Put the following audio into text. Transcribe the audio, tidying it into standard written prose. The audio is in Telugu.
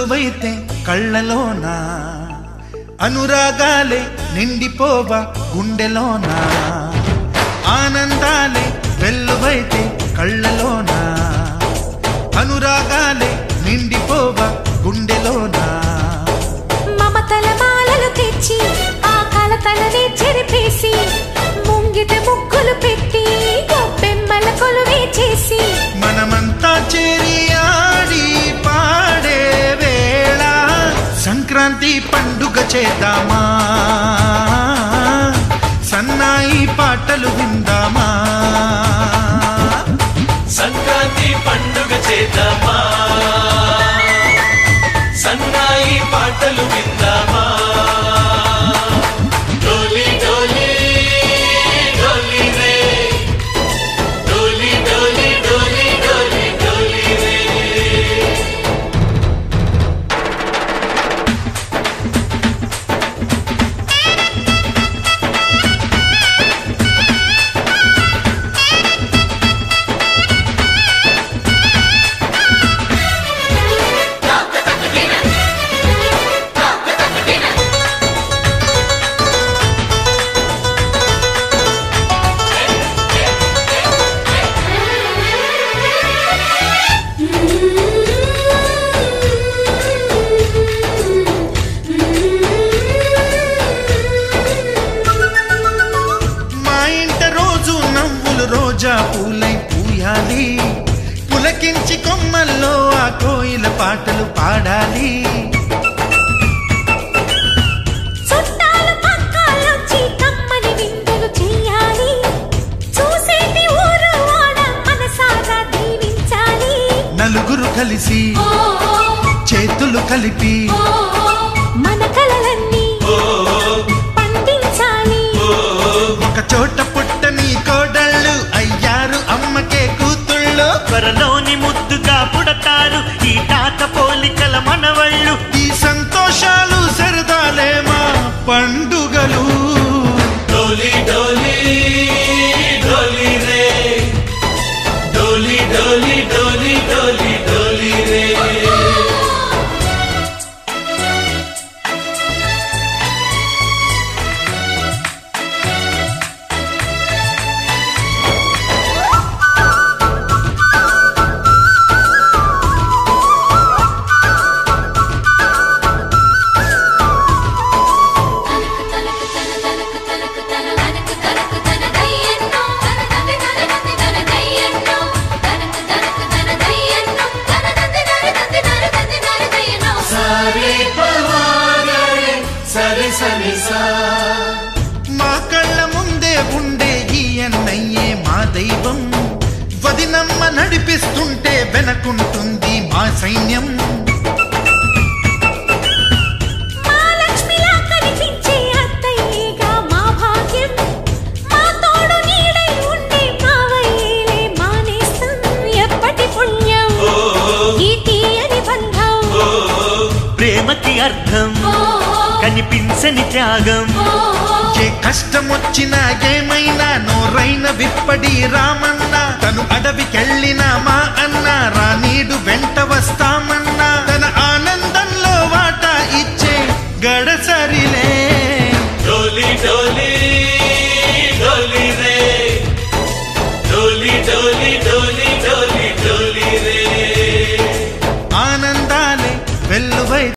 వెల్లువైతే కళ్ళలోనా అనురాగాలే నిండిపోవా గుండెలోనా ఆనందాలే వెల్లువైతే కళ్ళలోనా అనురాగాలే నిండిపోవా గుండెలోనా మమతల మాలలు తెచ్చి ఆ కలతలనే చెరిపేసి ముంగిట ముగ్గులు పెట్టి గొప్పెమ్మల కొలువే చేసి మనమంతా చేరి ఆడి పాడే వేళ సంక్రాంతి పండుగ చేద్దామా సన్నాయి పాటలు విందామా సంక్రాంతి పండుగ చేద్దామా సన్నాయి పాటలు విందామా డోలి డోలి డోలి రే డోలి డోలి డోలి డోలి డోలి రే రోజా పూలై పూయాలి పులకించి కొమ్మల్లో ఆ కోయిల పాటలు పాడాలి చుట్టాలు పక్కాలొచ్చి కమ్మని విందులు చెయ్యాలి చూసేటి ఊరు వాడ మనసారా దీవించాలి నలుగురు కలిసి చేతులు కలిపి మన కలలన్నీ పండించాలి ఒక చోట పుట్టని కోడళ్ళు అయ్యారు అమ్మకే కూతుళ్ళు త్వరలోని ముద్దుగా పుడతారు ఈ తాత పోలికల మనవళ్ళు ఈ సంతోషాలు సరదాలే మా పండుగలు డోలి డోలి డోలి రే డోలి డోలి డోలి డోలి డోలి రే మా కళ్ళ ముందే ఉండే ఈ అన్నయ్యే మా దైవం వదినమ్మ నడిపిస్తుంటే వెనకుంటుంది మా సైన్యం ప్రేమకి అర్థం కనిపించని త్యాగం ఏ కష్టం వచ్చినా ఏమైనా నోరైన విప్పడి రామన్న తను అడవికెళ్ళిన